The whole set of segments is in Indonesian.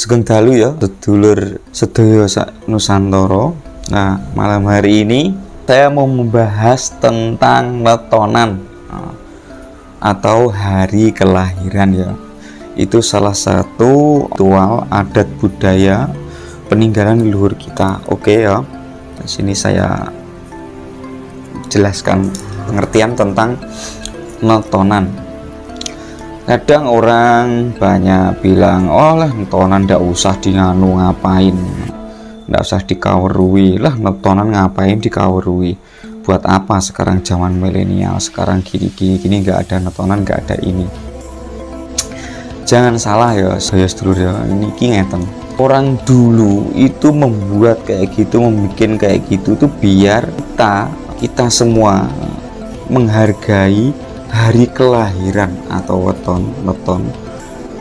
Sugeng dalu ya sedulur sedaya sak Nusantara. Nah, malam hari ini saya mau membahas tentang letonan atau hari kelahiran ya. Itu salah satu ritual adat budaya peninggalan leluhur kita. Oke ya. Di sini saya jelaskan pengertian tentang letonan. Kadang orang banyak bilang, oh lah netonan ndak usah nganu ngapain, ndak usah dikawerui lah, netonan ngapain dikawerui, buat apa sekarang zaman milenial, sekarang gini nggak ada netonan, nggak ada ini. Jangan salah ya saya sedulur ya, ini ngeten, orang dulu itu membuat kayak gitu, membuat kayak gitu tuh biar kita semua menghargai hari kelahiran atau weton.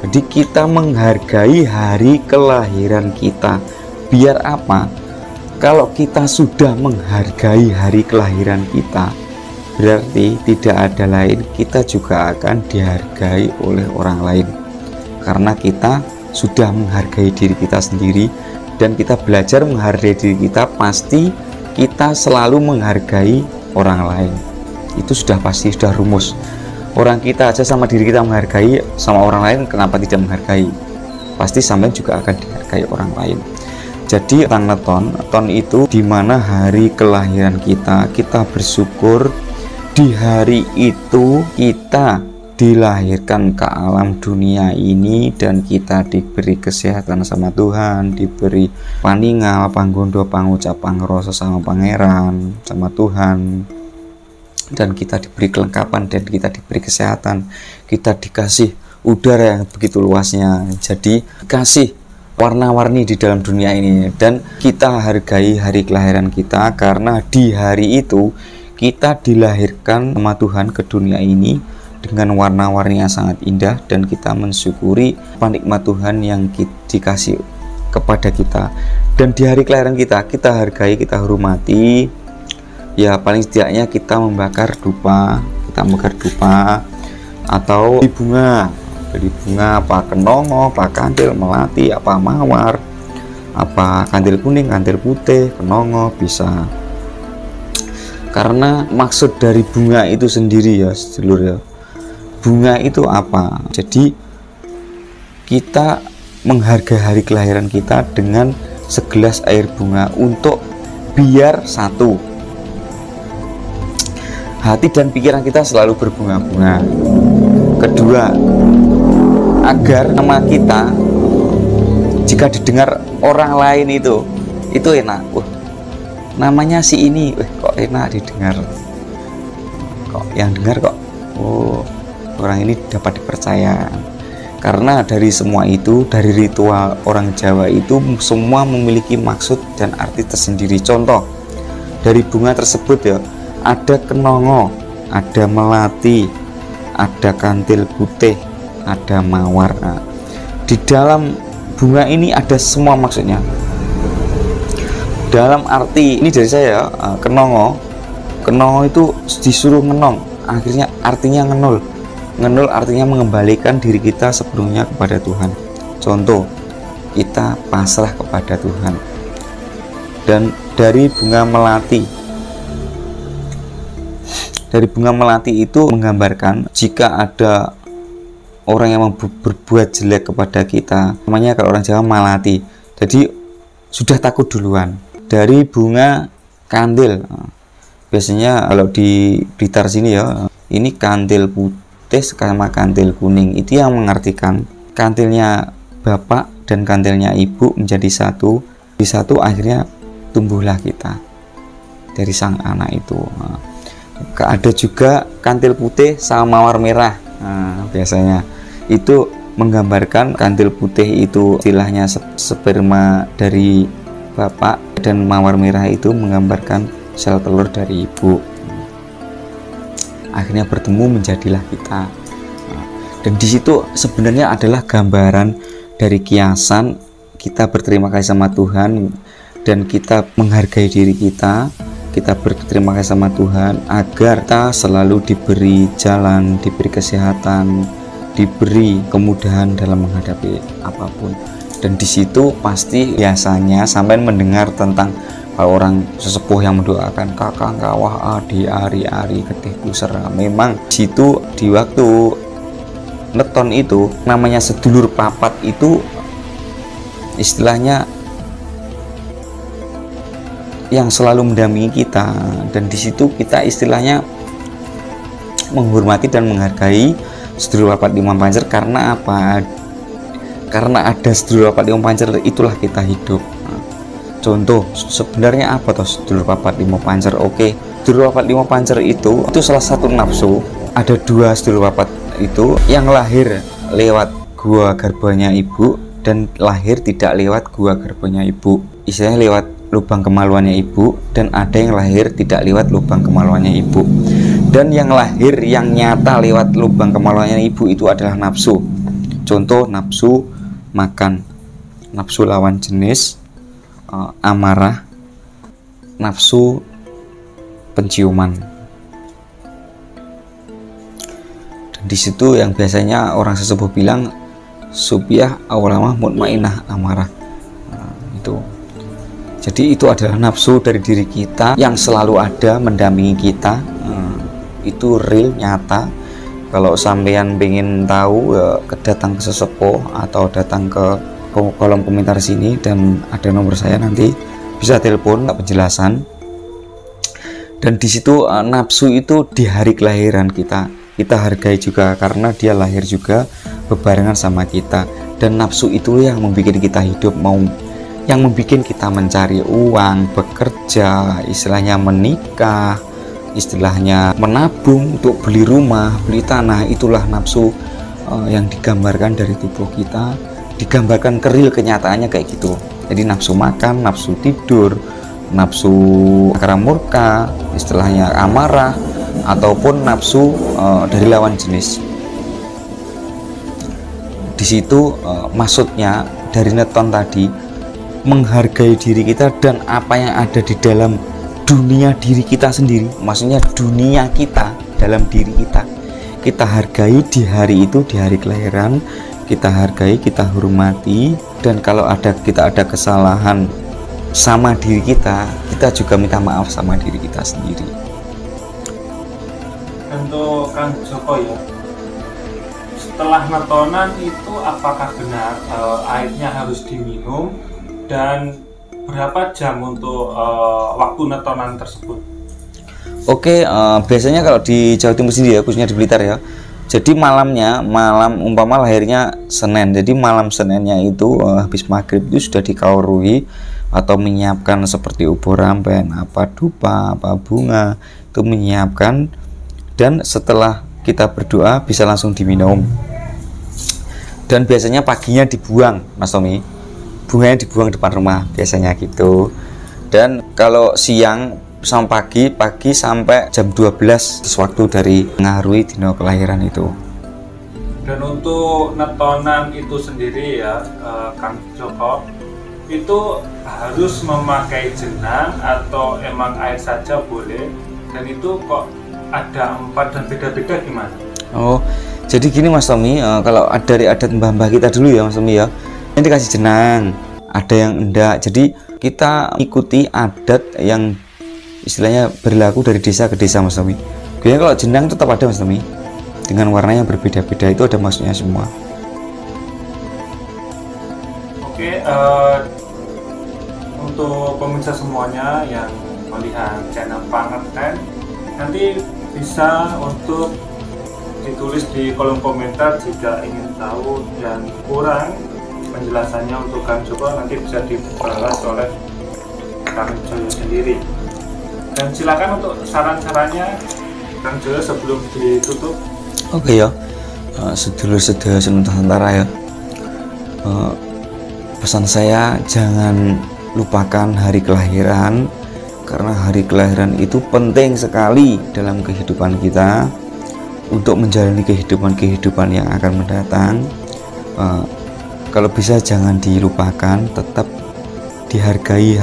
Jadi kita menghargai hari kelahiran kita. Biar apa? Kalau kita sudah menghargai hari kelahiran kita, berarti tidak ada lain, kita juga akan dihargai oleh orang lain. Karena kita sudah menghargai diri kita sendiri dan kita belajar menghargai diri kita, pasti kita selalu menghargai orang lain. Itu sudah pasti, sudah rumus. Orang kita aja sama diri kita menghargai, sama orang lain kenapa tidak menghargai? Pasti sampai juga akan dihargai orang lain. Jadi tentang neton itu dimana hari kelahiran kita bersyukur di hari itu kita dilahirkan ke alam dunia ini dan kita diberi kesehatan sama Tuhan, diberi paningal, panggondo, pangucap, pangrasa sama pangeran, sama Tuhan, dan kita diberi kelengkapan dan kita diberi kesehatan, kita dikasih udara yang begitu luasnya, jadi kasih warna-warni di dalam dunia ini, dan kita hargai hari kelahiran kita karena di hari itu kita dilahirkan sama Tuhan ke dunia ini dengan warna-warni yang sangat indah, dan kita mensyukuri nikmat Tuhan yang dikasih kepada kita. Dan di hari kelahiran kita hargai, kita hormati. Ya paling setidaknya kita membakar dupa, atau beli bunga apa kenongo, apa kandil melati, apa mawar, apa kandil kuning, kandil putih, kenongo bisa. Karena maksud dari bunga itu sendiri ya sedulur ya, bunga itu apa? Jadi kita menghargai hari kelahiran kita dengan segelas air bunga untuk biar satu, hati dan pikiran kita selalu berbunga-bunga. Kedua, agar nama kita jika didengar orang lain itu enak. Namanya si ini, kok enak didengar. Kok yang dengar kok, orang ini dapat dipercaya. Karena dari semua itu, dari ritual orang Jawa itu semua memiliki maksud dan arti tersendiri. Contoh, dari bunga tersebut ya, ada kenongo, ada melati, ada kantil putih, ada mawar. Nah, di dalam bunga ini ada semua maksudnya. Dalam arti ini dari saya, kenongo itu disuruh ngenong, akhirnya artinya ngenul artinya mengembalikan diri kita sebelumnya kepada Tuhan. Contoh, kita pasrah kepada Tuhan. Dan dari bunga melati itu menggambarkan jika ada orang yang berbuat jelek kepada kita, namanya kalau orang Jawa malati, jadi sudah takut duluan. Dari bunga kandil, biasanya kalau di Blitar sini ya, ini kandil putih sama kandil kuning, itu yang mengartikan kantilnya bapak dan kantilnya ibu menjadi satu, di satu akhirnya tumbuhlah kita dari sang anak itu. Ada juga kantil putih sama mawar merah. Nah, biasanya itu menggambarkan kantil putih itu istilahnya sperma dari bapak, dan mawar merah itu menggambarkan sel telur dari ibu. Akhirnya bertemu menjadilah kita. Dan di situ sebenarnya adalah gambaran dari kiasan kita berterima kasih sama Tuhan dan kita menghargai diri kita. Kita berterima kasih sama Tuhan agar kita selalu diberi jalan, diberi kesehatan, diberi kemudahan dalam menghadapi apapun. Dan di situ pasti biasanya sampai mendengar tentang orang sesepuh yang mendoakan kakang kawah adi ari ari getih puser. Memang di situ di waktu neton itu namanya sedulur papat itu istilahnya yang selalu mendampingi kita, dan di situ kita istilahnya menghormati dan menghargai sedulur papat Lima Pancer. Karena apa? Karena ada sedulur papat Lima Pancer, itulah kita hidup. Contoh sebenarnya apa toh sedulur papat Lima Pancer? Oke, sedulur papat Lima Pancer itu salah satu nafsu. Ada dua sedulur papat itu yang lahir lewat gua garbanya ibu dan lahir tidak lewat gua garbanya ibu, istilahnya lewat lubang kemaluannya ibu, dan ada yang lahir tidak lewat lubang kemaluannya ibu. Dan yang lahir yang nyata lewat lubang kemaluannya ibu itu adalah nafsu. Contoh nafsu makan, nafsu lawan jenis, amarah, nafsu penciuman. Dan di situ yang biasanya orang sesepuh bilang supiah awalamah mutmainah amarah. Itu. Jadi itu adalah nafsu dari diri kita yang selalu ada mendampingi kita. Itu real, nyata. Kalau sampean pengen tahu datang ke sesepuh atau datang ke kolom komentar sini dan ada nomor saya, nanti bisa telepon penjelasan. Dan di situ nafsu itu di hari kelahiran kita hargai juga karena dia lahir juga bebarengan sama kita. Dan nafsu itu yang membuat kita hidup, yang membuat kita mencari uang, bekerja, istilahnya menikah, istilahnya menabung untuk beli rumah, beli tanah. Itulah nafsu yang digambarkan dari tubuh kita, digambarkan ke real kenyataannya kayak gitu. Jadi nafsu makan, nafsu tidur, nafsu akara murka, istilahnya amarah, ataupun nafsu dari lawan jenis. Di situ maksudnya dari neton tadi menghargai diri kita dan apa yang ada di dalam dunia diri kita sendiri, maksudnya dunia kita dalam diri kita hargai di hari itu, di hari kelahiran kita hargai, kita hormati. Dan kalau kita ada kesalahan sama diri kita juga minta maaf sama diri kita sendiri. Untuk Kang Joko ya, setelah netonan itu apakah benar airnya harus diminum dan berapa jam untuk waktu netonan tersebut? Oke, biasanya kalau di Jawa Timur sendiri ya, khususnya di Blitar ya. Jadi malam umpama lahirnya Senin, jadi malam Seninnya itu habis maghrib itu sudah dikaurui atau menyiapkan seperti ubur rampen, apa dupa, apa bunga, itu menyiapkan. Dan setelah kita berdoa bisa langsung diminum. Dan biasanya paginya dibuang, Mas Tommy. Bunganya dibuang depan rumah biasanya gitu. Dan kalau siang sampai pagi sampai jam 12 waktu dari mengaruhi dino kelahiran itu. Dan untuk netonan itu sendiri ya, Kang Joko, itu harus memakai jenang atau emang air saja boleh? Dan itu kok ada 4 dan beda-beda gimana? Oh, jadi gini Mas Tommy, kalau dari adat mbah-mbah kita dulu ya Mas Tommy ya, ini dikasih jenang, ada yang enggak. Jadi kita ikuti adat yang istilahnya berlaku dari desa ke desa Mas Tommy. Biasanya kalau jenang tetap ada Mas Tommy, dengan warna yang berbeda-beda, itu ada maksudnya semua. Oke, untuk pemirsa semuanya yang melihat channel Pangerten, nanti bisa untuk ditulis di kolom komentar jika ingin tahu dan kurang penjelasannya untuk Kang Joko, nanti bisa dibalas oleh Kang Joyo sendiri. Dan silakan untuk saran-sarannya Kang Joyo sebelum ditutup. Oke ya, sedulur-sedulur Nusantara ya, pesan saya jangan lupakan hari kelahiran, karena hari kelahiran itu penting sekali dalam kehidupan kita untuk menjalani kehidupan yang akan mendatang. Kalau bisa jangan dilupakan, tetap dihargai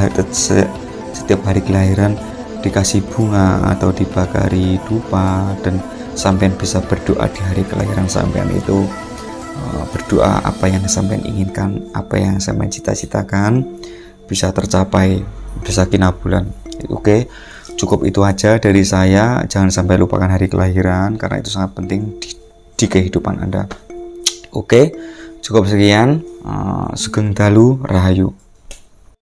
setiap hari kelahiran, dikasih bunga atau dibakari dupa, dan sampean bisa berdoa di hari kelahiran sampean itu. berdoa apa yang sampean inginkan, apa yang sampean cita-citakan bisa tercapai sakinah bulan. Oke, cukup itu aja dari saya. Jangan sampai lupakan hari kelahiran karena itu sangat penting di kehidupan Anda. Oke, cukup sekian. Sugeng dalu rahayu.